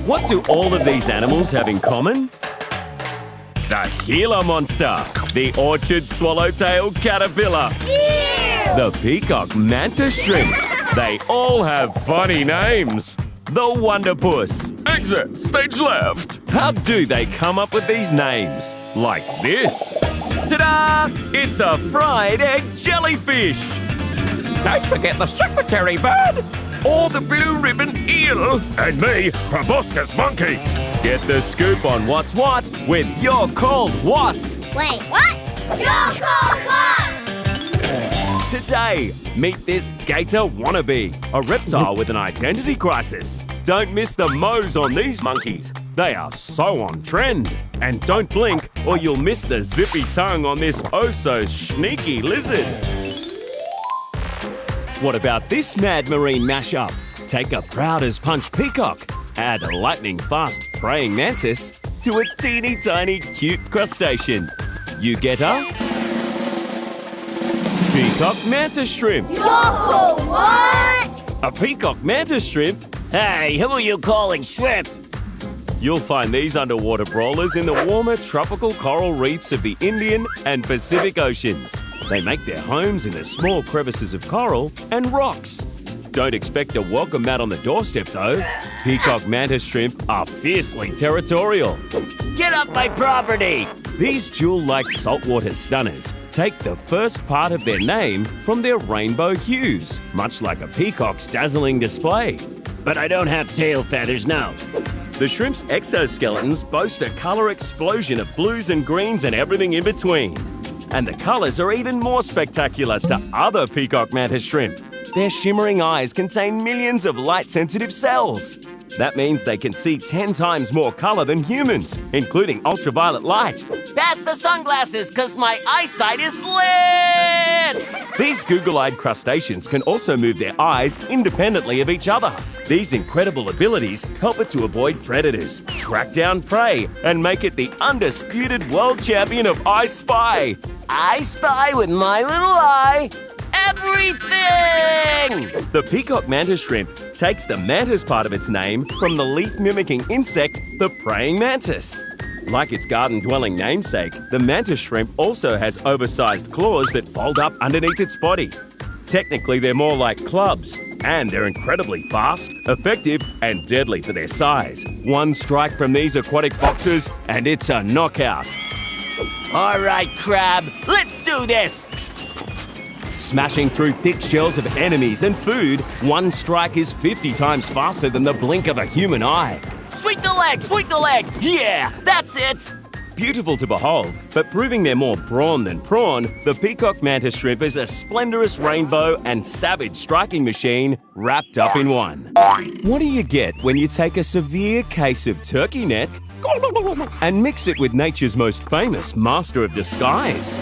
What do all of these animals have in common? The Gila monster, the orchard swallowtail caterpillar, the peacock manta shrimp. They all have funny names. The Wonderpus. Exit, stage left. How do they come up with these names? Like this. Ta-da! It's a fried egg jellyfish. Don't forget the secretary bird. Or the blue ribbon eel. And me, proboscis monkey. Get the scoop on what's what with You're Called What. Wait, what? You're Called What? Today, meet this gator wannabe, a reptile with an identity crisis. Don't miss the mows on these monkeys. They are so on trend. And don't blink or you'll miss the zippy tongue on this oh-so-sneaky lizard. What about this mad marine mashup? Take a proud-as-punch peacock, add a lightning-fast praying mantis to a teeny-tiny cute crustacean. You get a peacock manta shrimp. You're called what? A peacock manta shrimp? Hey, who are you calling shrimp? You'll find these underwater brawlers in the warmer tropical coral reefs of the Indian and Pacific Oceans. They make their homes in the small crevices of coral and rocks. Don't expect a welcome mat on the doorstep, though. Peacock manta shrimp are fiercely territorial. Get off my property! These jewel-like saltwater stunners take the first part of their name from their rainbow hues, much like a peacock's dazzling display. But I don't have tail feathers now. The shrimp's exoskeletons boast a colour explosion of blues and greens and everything in between. And the colours are even more spectacular to other peacock mantis shrimp. Their shimmering eyes contain millions of light-sensitive cells. That means they can see 10 times more colour than humans, including ultraviolet light. Pass the sunglasses, 'cause my eyesight is lit! These Google-eyed crustaceans can also move their eyes independently of each other. These incredible abilities help it to avoid predators, track down prey, and make it the undisputed world champion of I Spy. I spy with my little eye everything! The peacock mantis shrimp takes the mantis part of its name from the leaf-mimicking insect, the praying mantis. Like its garden-dwelling namesake, the mantis shrimp also has oversized claws that fold up underneath its body. Technically, they're more like clubs, and they're incredibly fast, effective, and deadly for their size. One strike from these aquatic boxers, and it's a knockout. All right, crab, let's do this! Smashing through thick shells of enemies and food, one strike is 50 times faster than the blink of a human eye. Sweep the leg! Yeah, that's it! Beautiful to behold, but proving they're more brawn than prawn, the peacock mantis shrimp is a splendorous rainbow and savage striking machine wrapped up in one. What do you get when you take a severe case of turkey neck and mix it with nature's most famous master of disguise?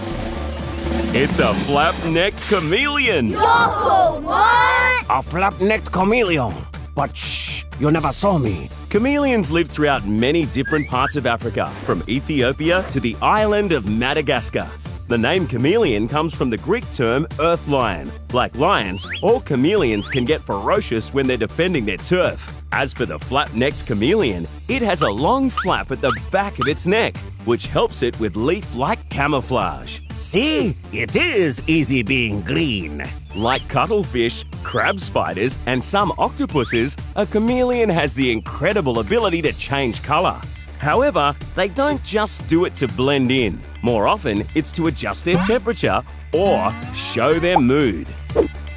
It's a flap-necked chameleon. You're called what? A flap-necked chameleon. But shh, you never saw me. Chameleons live throughout many different parts of Africa, from Ethiopia to the island of Madagascar. The name chameleon comes from the Greek term earth lion. Like lions, all chameleons can get ferocious when they're defending their turf. As for the flap-necked chameleon, it has a long flap at the back of its neck, which helps it with leaf-like camouflage. See, it is easy being green. Like cuttlefish, crab spiders, and some octopuses, a chameleon has the incredible ability to change colour. However, they don't just do it to blend in. More often, it's to adjust their temperature or show their mood.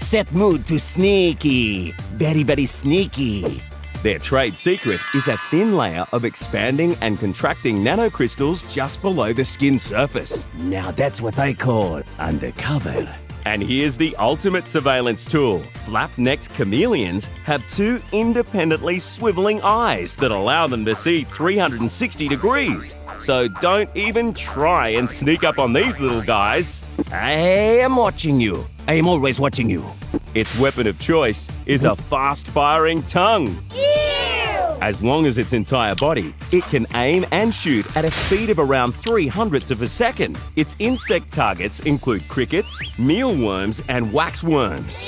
Set mood to sneaky. Very, very sneaky. Their trade secret is a thin layer of expanding and contracting nanocrystals just below the skin surface. Now that's what I call undercover. And here's the ultimate surveillance tool. Flap-necked chameleons have two independently swiveling eyes that allow them to see 360 degrees. So don't even try and sneak up on these little guys. I am watching you. I am always watching you. Its weapon of choice is a fast-firing tongue. As long as its entire body, it can aim and shoot at a speed of around 300th of a second. Its insect targets include crickets, mealworms, and waxworms.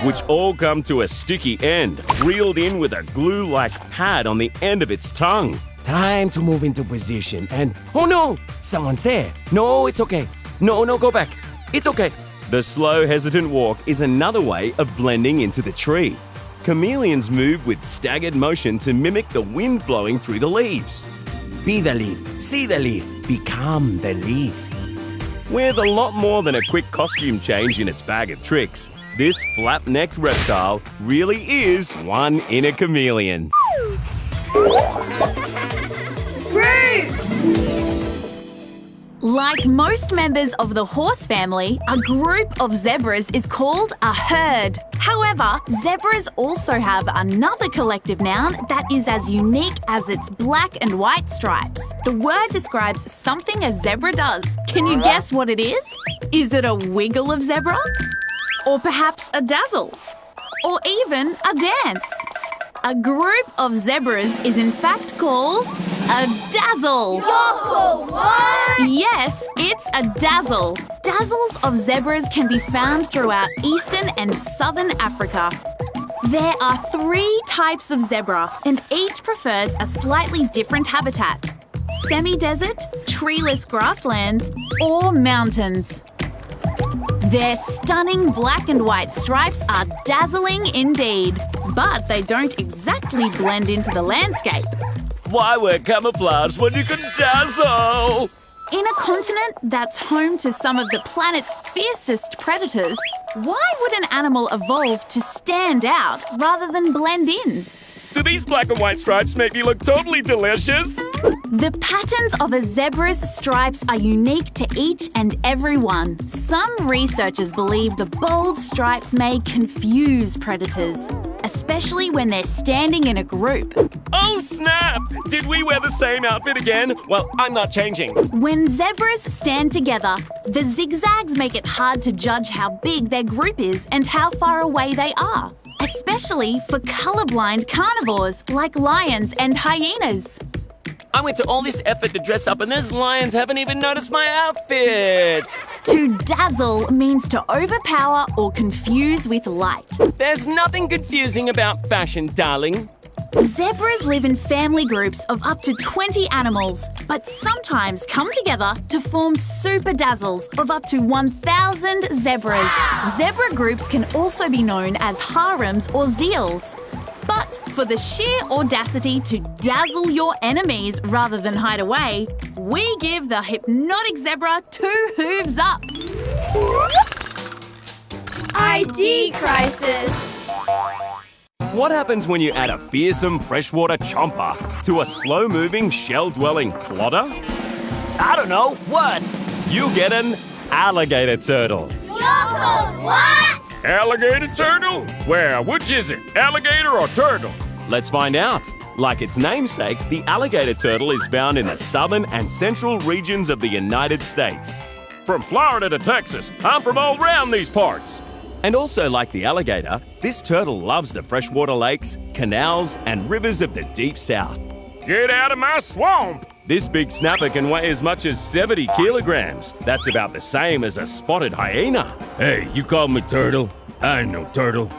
which all come to a sticky end, reeled in with a glue-like pad on the end of its tongue. Time to move into position and... Oh no! Someone's there. No, it's okay. No, go back. It's okay. The slow, hesitant walk is another way of blending into the tree. Chameleons move with staggered motion to mimic the wind blowing through the leaves. Be the leaf. See the leaf. Become the leaf. With a lot more than a quick costume change in its bag of tricks, this flap-necked reptile really is one inner chameleon. Like most members of the horse family, a group of zebras is called a herd. However, zebras also have another collective noun that is as unique as its black and white stripes. The word describes something a zebra does. Can you guess what it is? Is it a wiggle of zebra? Or perhaps a dazzle? Or even a dance? A group of zebras is in fact called a dazzle. Yes, it's a dazzle. Dazzles of zebras can be found throughout eastern and southern Africa. There are 3 types of zebra, and each prefers a slightly different habitat: semi-desert, treeless grasslands, or mountains. Their stunning black and white stripes are dazzling indeed, but they don't exactly blend into the landscape. Why wear camouflage when you can dazzle? In a continent that's home to some of the planet's fiercest predators, why would an animal evolve to stand out rather than blend in? Do these black and white stripes make me look totally delicious? The patterns of a zebra's stripes are unique to each and every one. Some researchers believe the bold stripes may confuse predators, especially when they're standing in a group. Oh snap! Did we wear the same outfit again? Well, I'm not changing. When zebras stand together, the zigzags make it hard to judge how big their group is and how far away they are, especially for colorblind carnivores like lions and hyenas. I went to all this effort to dress up and those lions haven't even noticed my outfit. To dazzle means to overpower or confuse with light. There's nothing confusing about fashion, darling. Zebras live in family groups of up to 20 animals, but sometimes come together to form super dazzles of up to 1,000 zebras. Zebra groups can also be known as harems or zeals. But for the sheer audacity to dazzle your enemies rather than hide away, we give the hypnotic zebra 2 hooves up. ID crisis. What happens when you add a fearsome freshwater chomper to a slow-moving, shell-dwelling plodder? I don't know. What? You get an alligator turtle. Yoko, what? Alligator turtle? Well, which is it, alligator or turtle? Let's find out. Like its namesake, the alligator turtle is found in the southern and central regions of the United States. From Florida to Texas, I'm from all around these parts. And also like the alligator, this turtle loves the freshwater lakes, canals, and rivers of the deep south. Get out of my swamp! This big snapper can weigh as much as 70 kilograms. That's about the same as a spotted hyena. Hey, you call me turtle? I ain't no turtle.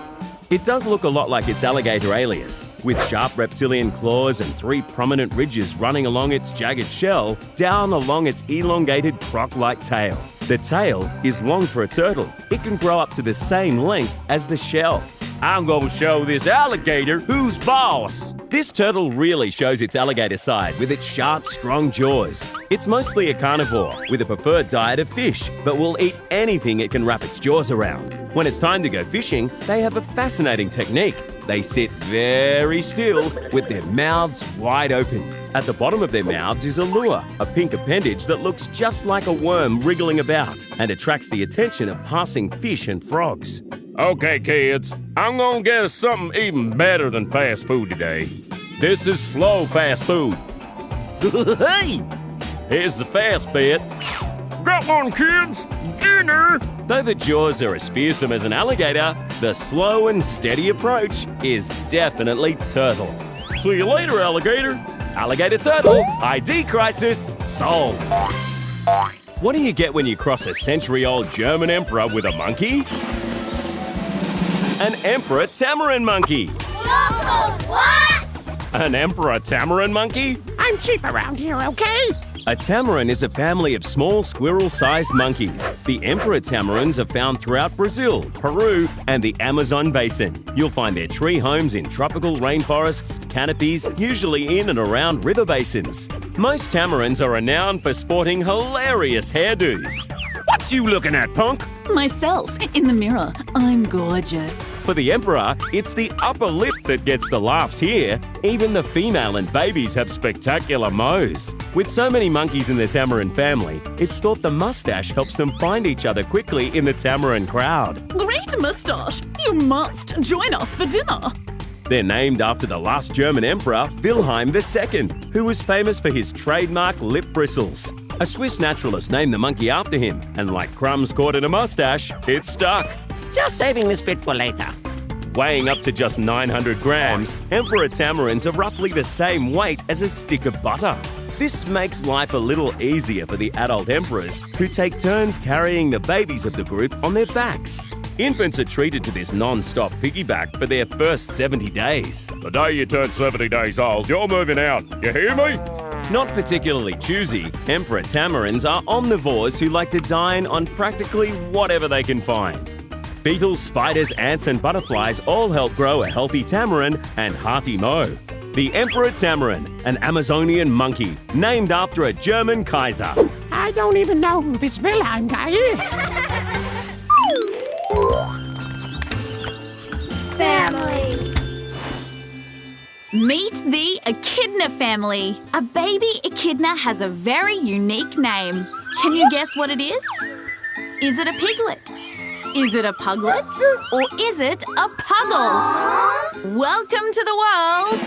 It does look a lot like its alligator alias, with sharp reptilian claws and 3 prominent ridges running along its jagged shell, down along its elongated croc-like tail. The tail is long for a turtle. It can grow up to the same length as the shell. I'm gonna show this alligator who's boss. This turtle really shows its alligator side with its sharp, strong jaws. It's mostly a carnivore with a preferred diet of fish, but will eat anything it can wrap its jaws around. When it's time to go fishing, they have a fascinating technique. They sit very still with their mouths wide open. At the bottom of their mouths is a lure, a pink appendage that looks just like a worm wriggling about and attracts the attention of passing fish and frogs. Okay, kids, I'm gonna get us something even better than fast food today. This is slow fast food. Hey! Here's the fast bit. Got one, kids! Dinner! Though the jaws are as fearsome as an alligator, the slow and steady approach is definitely turtle. See you later, alligator. Alligator turtle, ID crisis solved. What do you get when you cross a century-old German emperor with a monkey? An emperor tamarin monkey. Local what? An emperor tamarin monkey? I'm cheap around here, okay? A tamarin is a family of small squirrel-sized monkeys. The emperor tamarins are found throughout Brazil, Peru, and the Amazon basin. You'll find their tree homes in tropical rainforests, canopies, usually in and around river basins. Most tamarins are renowned for sporting hilarious hairdos. What you looking at, punk? Myself, in the mirror. I'm gorgeous. For the emperor, it's the upper lip that gets the laughs here. Even the female and babies have spectacular mows. With so many monkeys in the tamarin family, it's thought the mustache helps them find each other quickly in the tamarin crowd. Great moustache. You must join us for dinner. They're named after the last German emperor, Wilhelm II, who was famous for his trademark lip bristles. A Swiss naturalist named the monkey after him, and like crumbs caught in a mustache, it stuck. Just saving this bit for later. Weighing up to just 900 grams, emperor tamarins are roughly the same weight as a stick of butter. This makes life a little easier for the adult emperors, who take turns carrying the babies of the group on their backs. Infants are treated to this non-stop piggyback for their first 70 days. The day you turn 70 days old, you're moving out. You hear me? Not particularly choosy, emperor tamarins are omnivores who like to dine on practically whatever they can find. Beetles, spiders, ants, and butterflies all help grow a healthy tamarin and hearty mow. The emperor tamarin, an Amazonian monkey named after a German Kaiser. I don't even know who this Wilhelm guy is. Families. Meet the Echidna family. A baby echidna has a very unique name. Can you guess what it is? Is it a piglet? Is it a puglet? Or is it a puggle? Welcome to the world.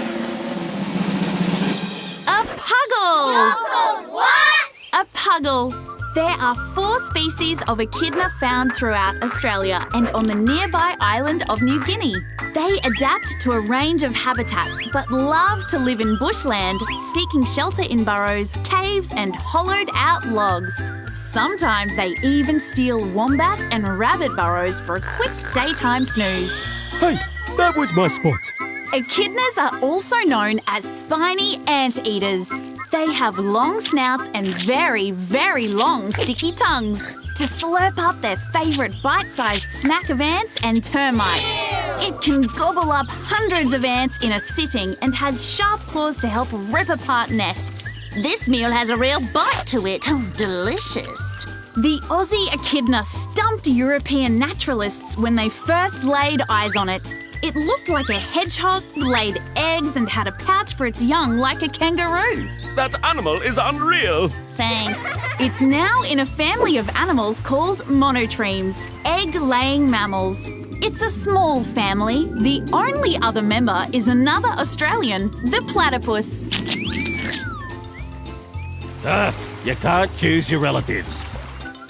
A puggle. Local what? A puggle. There are 4 species of echidna found throughout Australia and on the nearby island of New Guinea. They adapt to a range of habitats but love to live in bushland, seeking shelter in burrows, caves and hollowed-out logs. Sometimes they even steal wombat and rabbit burrows for a quick daytime snooze. Hey, that was my spot. Echidnas are also known as spiny anteaters. They have long snouts and very, very long sticky tongues to slurp up their favourite bite-sized snack of ants and termites. It can gobble up hundreds of ants in a sitting and has sharp claws to help rip apart nests. This meal has a real bite to it. Oh, delicious. The Aussie echidna stumped European naturalists when they first laid eyes on it. It looked like a hedgehog, laid eggs and had a pouch for its young like a kangaroo. That animal is unreal. Thanks. It's now in a family of animals called monotremes, egg-laying mammals. It's a small family. The only other member is another Australian, the platypus. You can't choose your relatives.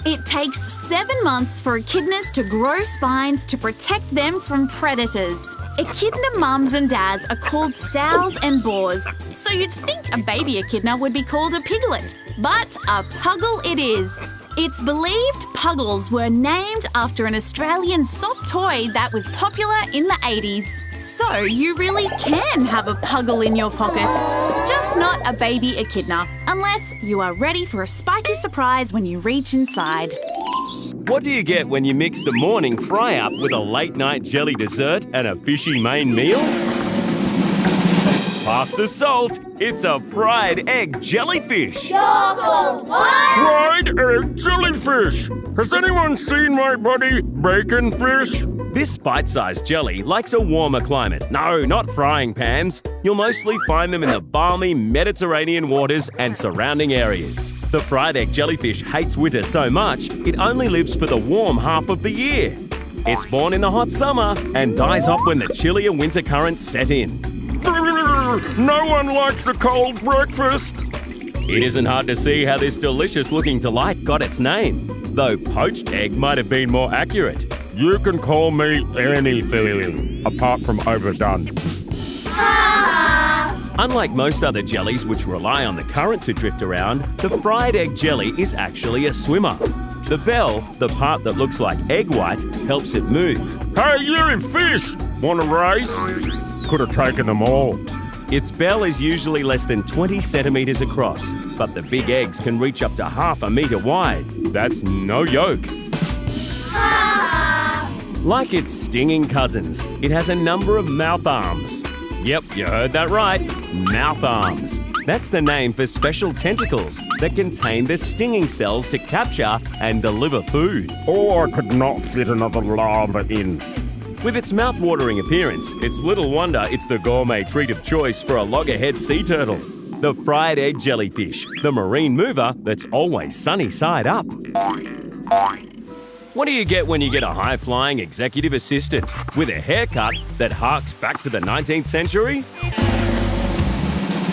It takes 7 months for echidnas to grow spines to protect them from predators. Echidna mums and dads are called sows and boars, so you'd think a baby echidna would be called a piglet. But a puggle it is. It's believed puggles were named after an Australian soft toy that was popular in the 80s. So you really can have a puggle in your pocket. Just not a baby echidna, unless you are ready for a spiky surprise when you reach inside. What do you get when you mix the morning fry-up with a late-night jelly dessert and a fishy main meal? Pass the salt, it's a fried egg jellyfish. Local what? Fried egg jellyfish! Has anyone seen my buddy bacon fish? This bite-sized jelly likes a warmer climate. No, not frying pans. You'll mostly find them in the balmy Mediterranean waters and surrounding areas. The fried egg jellyfish hates winter so much, it only lives for the warm half of the year. It's born in the hot summer and dies off when the chillier winter currents set in. No one likes a cold breakfast. It isn't hard to see how this delicious-looking delight got its name, though poached egg might have been more accurate. You can call me anything, apart from overdone. Unlike most other jellies which rely on the current to drift around, the fried egg jelly is actually a swimmer. The bell, the part that looks like egg white, helps it move. Hey, you fish! Want a race? Could have taken them all. Its bell is usually less than 20 centimeters across, but the big eggs can reach up to half a meter wide. That's no joke. Like its stinging cousins, it has a number of mouth arms. Yep, you heard that right. Mouth arms. That's the name for special tentacles that contain the stinging cells to capture and deliver food. Oh, I could not fit another larva in. With its mouth-watering appearance, it's little wonder it's the gourmet treat of choice for a loggerhead sea turtle. The fried egg jellyfish, the marine mover that's always sunny side up. What do you get when you get a high-flying executive assistant with a haircut that harks back to the 19th century?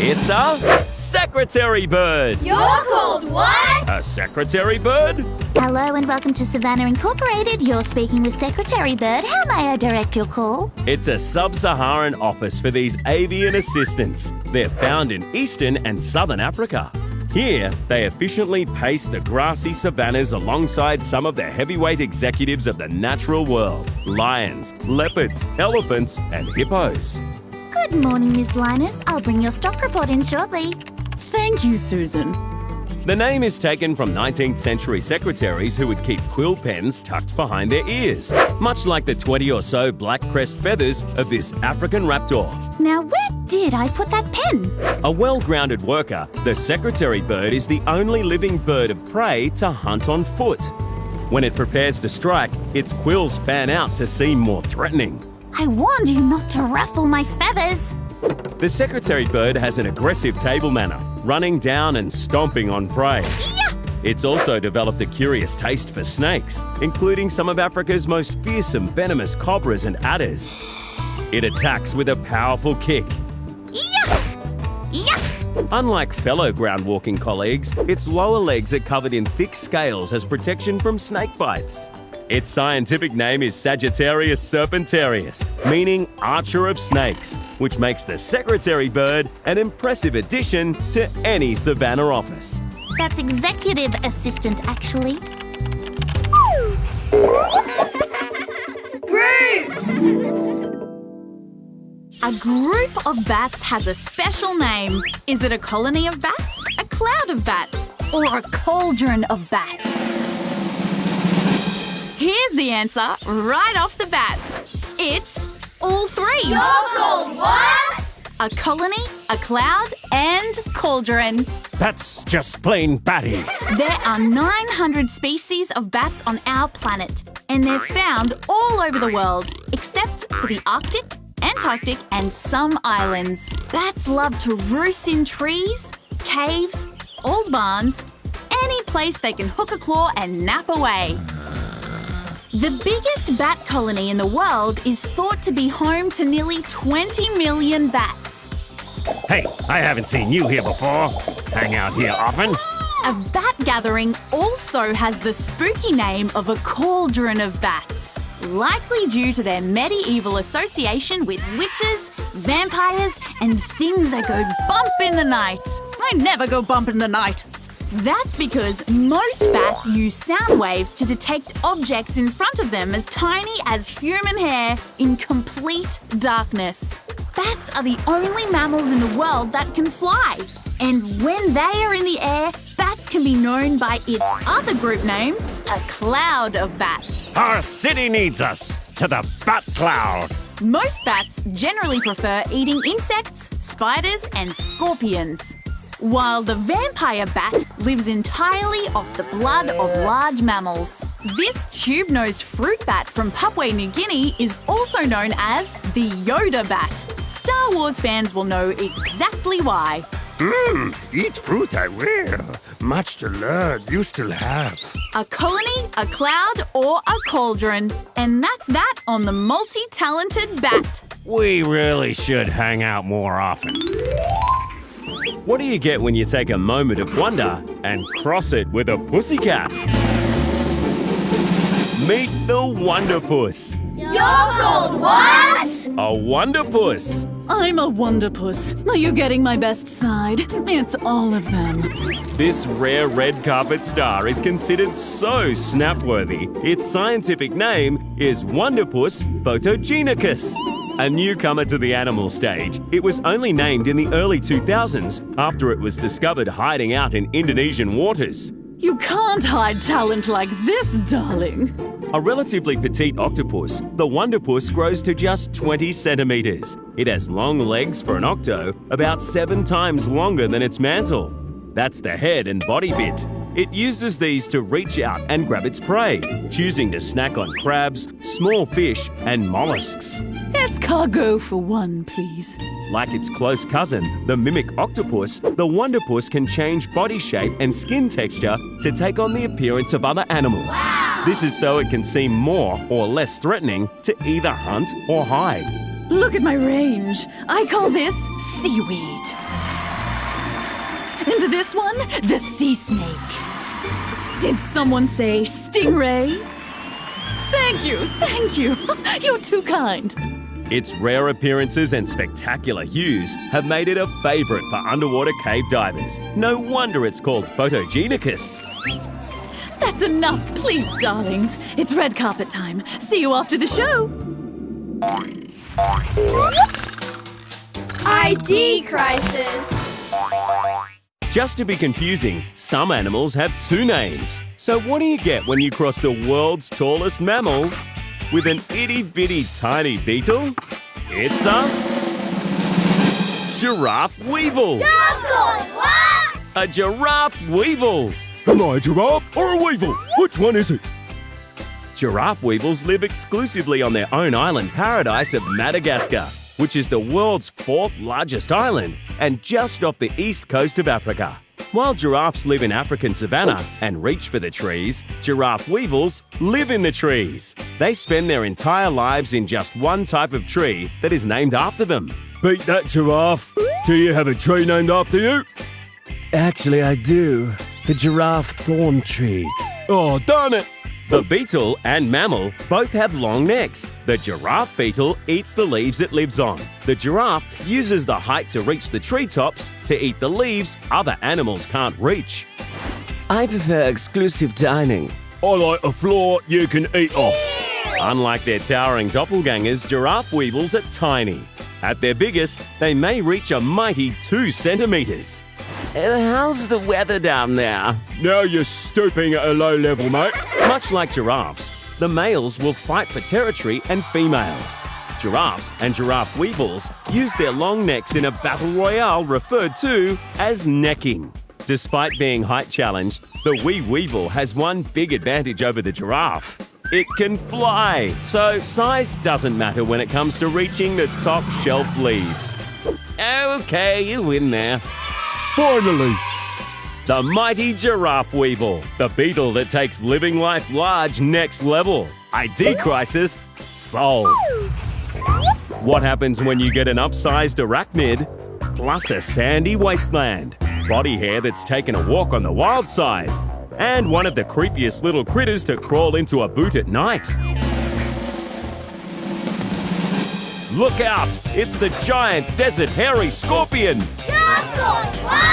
It's a secretary bird. You're called what? A secretary bird? Hello and welcome to Savannah Incorporated. You're speaking with Secretary Bird. How may I direct your call? It's a sub-Saharan office for these avian assistants. They're found in eastern and southern Africa. Here, they efficiently pace the grassy savannas alongside some of the heavyweight executives of the natural world. Lions, leopards, elephants, and hippos. Good morning, Miss Linus. I'll bring your stock report in shortly. Thank you, Susan. The name is taken from 19th century secretaries who would keep quill pens tucked behind their ears, much like the 20 or so black crest feathers of this African raptor. Now, where did I put that pen? A well-grounded worker, the secretary bird is the only living bird of prey to hunt on foot. When it prepares to strike, its quills fan out to seem more threatening. I warned you not to ruffle my feathers. The secretary bird has an aggressive table manner, running down and stomping on prey. Yeah! It's also developed a curious taste for snakes, including some of Africa's most fearsome venomous cobras and adders. It attacks with a powerful kick. Yeah! Yeah! Unlike fellow ground-walking colleagues, its lower legs are covered in thick scales as protection from snake bites. Its scientific name is Sagittarius serpentarius, meaning archer of snakes, which makes the secretary bird an impressive addition to any savannah office. That's executive assistant, actually. Groups. A group of bats has a special name. Is it a colony of bats, a cloud of bats, or a cauldron of bats? Here's the answer right off the bat. It's all three. You're called what? A colony, a cloud, and cauldron. That's just plain batty. There are 900 species of bats on our planet, and they're found all over the world, except for the Arctic, Antarctic, and some islands. Bats love to roost in trees, caves, old barns, any place they can hook a claw and nap away. The biggest bat colony in the world is thought to be home to nearly 20 million bats. Hey, I haven't seen you here before. Hang out here often? A bat gathering also has the spooky name of a cauldron of bats, likely due to their medieval association with witches, vampires, and things that go bump in the night. I never go bump in the night. That's because most bats use sound waves to detect objects in front of them as tiny as human hair in complete darkness. Bats are the only mammals in the world that can fly. And when they are in the air, bats can be known by its other group name, a cloud of bats. Our city needs us. To the bat cloud. Most bats generally prefer eating insects, spiders, and scorpions, while the vampire bat lives entirely off the blood of large mammals. This tube-nosed fruit bat from Papua New Guinea is also known as the Yoda bat. Star Wars fans will know exactly why. Eat fruit I will. Much to learn, you still have. A colony, a cloud, or a cauldron. And that's that on the multi-talented bat. We really should hang out more often. What do you get when you take a moment of wonder and cross it with a pussycat? Meet the Wonderpus. You're called what? A Wonderpus. I'm a Wonderpus. Are you getting my best side? It's all of them. This rare red carpet star is considered so snap-worthy, its scientific name is Wonderpus photogenicus. A newcomer to the animal stage, it was only named in the early 2000s after it was discovered hiding out in Indonesian waters. You can't hide talent like this, darling. A relatively petite octopus, the Wonderpus grows to just 20 centimeters. It has long legs for an octo, about 7 times longer than its mantle. That's the head and body bit. It uses these to reach out and grab its prey, choosing to snack on crabs, small fish, and mollusks. Escargot for one, please. Like its close cousin, the mimic octopus, the Wonderpus can change body shape and skin texture to take on the appearance of other animals. This is so it can seem more or less threatening to either hunt or hide. Look at my range. I call this seaweed. And this one, the sea snake. Did someone say stingray? Thank you. You're too kind. Its rare appearances and spectacular hues have made it a favorite for underwater cave divers. No wonder it's called photogenicus. That's enough, please, darlings. It's red carpet time. See you after the show. ID crisis. Just to be confusing, some animals have 2 names. So what do you get when you cross the world's tallest mammal with an itty-bitty tiny beetle? It's a Giraffe Weevil. What? A Giraffe Weevil. Am I a giraffe or a weevil? Which one is it? Giraffe weevils live exclusively on their own island paradise of Madagascar, which is the world's 4th largest island and just off the east coast of Africa. While giraffes live in African savanna and reach for the trees, giraffe weevils live in the trees. They spend their entire lives in just one type of tree that is named after them. Beat that, giraffe. Do you have a tree named after you? Actually, I do. The giraffe thorn tree. Oh, darn it. The beetle and mammal both have long necks. The giraffe beetle eats the leaves it lives on. The giraffe uses the height to reach the treetops to eat the leaves other animals can't reach. I prefer exclusive dining. I like a floor you can eat off. Unlike their towering doppelgangers, giraffe weevils are tiny. At their biggest, they may reach a mighty 2 centimeters. How's the weather down there? Now you're stooping at a low level, mate. Much like giraffes, the males will fight for territory and females. Giraffes and giraffe weevils use their long necks in a battle royale referred to as necking. Despite being height challenged, the wee weevil has one big advantage over the giraffe. It can fly, so size doesn't matter when it comes to reaching the top shelf leaves. Okay, you win there. Finally. The mighty Giraffe Weevil, the beetle that takes living life large next level. ID crisis solved. What happens when you get an upsized arachnid plus a sandy wasteland, body hair that's taken a walk on the wild side, and one of the creepiest little critters to crawl into a boot at night? Look out! It's the giant desert hairy scorpion! What?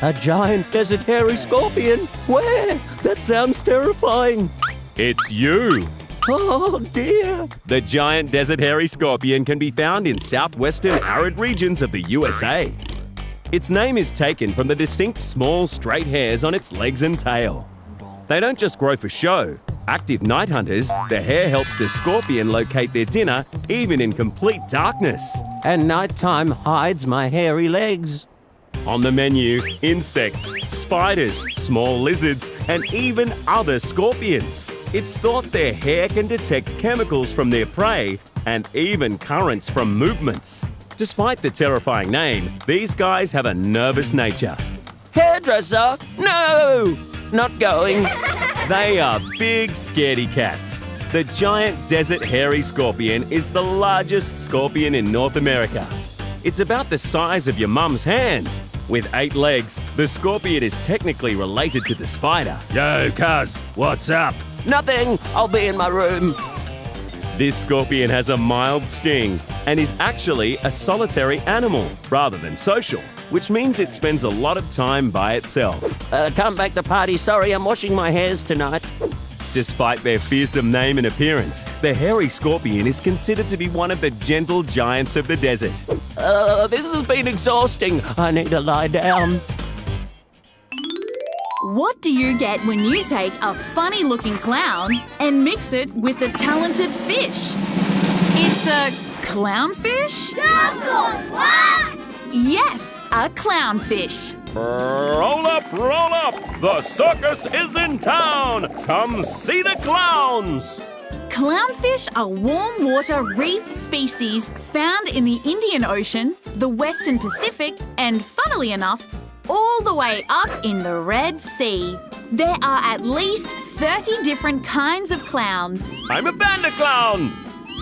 A giant desert hairy scorpion? Where? That sounds terrifying. It's you! Oh dear. The giant desert hairy scorpion can be found in southwestern arid regions of the USA. Its name is taken from the distinct small straight hairs on its legs and tail. They don't just grow for show. Active night hunters, the hair helps the scorpion locate their dinner even in complete darkness. And nighttime hides my hairy legs. On the menu, insects, spiders, small lizards, and even other scorpions. It's thought their hair can detect chemicals from their prey and even currents from movements. Despite the terrifying name, these guys have a nervous nature. Hairdresser? No! Not going. They are big scaredy cats. The giant desert hairy scorpion is the largest scorpion in North America. It's about the size of your mum's hand. With 8 legs, the scorpion is technically related to the spider. Yo, cuz, what's up? Nothing. I'll be in my room. This scorpion has a mild sting and is actually a solitary animal rather than social, which means it spends a lot of time by itself. Can't make the party, sorry, I'm washing my hairs tonight. Despite their fearsome name and appearance, the hairy scorpion is considered to be one of the gentle giants of the desert. This has been exhausting. I need to lie down. What do you get when you take a funny-looking clown and mix it with a talented fish? It's a clownfish? Yes, a clownfish. Roll up, roll up! The circus is in town! Come see the clowns! Clownfish are warm water reef species found in the Indian Ocean, the Western Pacific, and funnily enough, all the way up in the Red Sea. There are at least 30 different kinds of clowns. I'm a panda clown!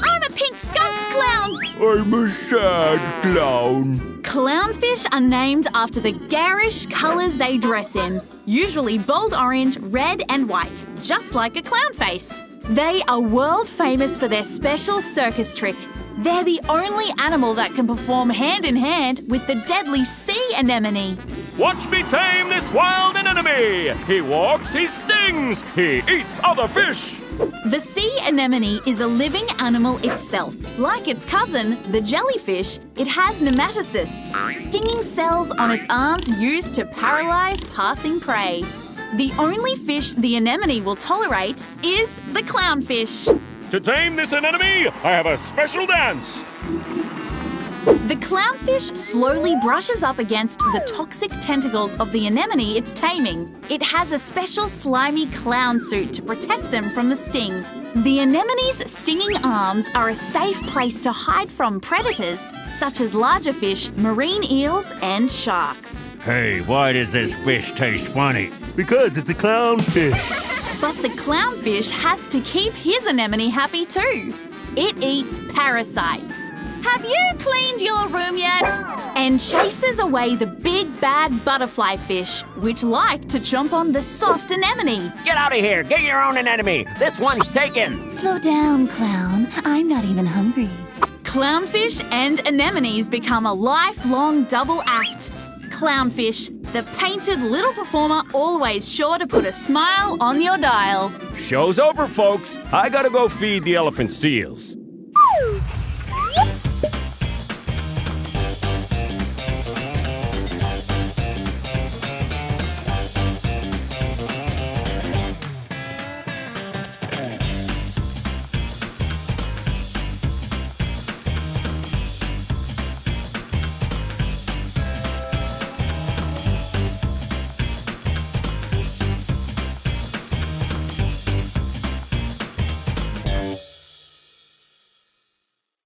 I'm a pink skunk clown. I'm a sad clown. Clownfish are named after the garish colours they dress in, usually bold orange, red and white, just like a clown face. They are world famous for their special circus trick. They're the only animal that can perform hand-in-hand with the deadly sea anemone. Watch me tame this wild anemone! He walks, he stings, he eats other fish! The sea anemone is a living animal itself. Like its cousin, the jellyfish, it has nematocysts, stinging cells on its arms used to paralyze passing prey. The only fish the anemone will tolerate is the clownfish. To tame this anemone, I have a special dance! The clownfish slowly brushes up against the toxic tentacles of the anemone it's taming. It has a special slimy clown suit to protect them from the sting. The anemone's stinging arms are a safe place to hide from predators, such as larger fish, marine eels, and sharks. Hey, why does this fish taste funny? Because it's a clownfish. But the clownfish has to keep his anemone happy too. It eats parasites. Have you cleaned your room yet? And chases away the big bad butterfly fish, which like to chomp on the soft anemone. Get out of here. Get your own anemone. This one's taken. Slow down, clown. I'm not even hungry. Clownfish and anemones become a lifelong double act. Clownfish, the painted little performer always sure to put a smile on your dial. Show's over, folks. I gotta go feed the elephant seals.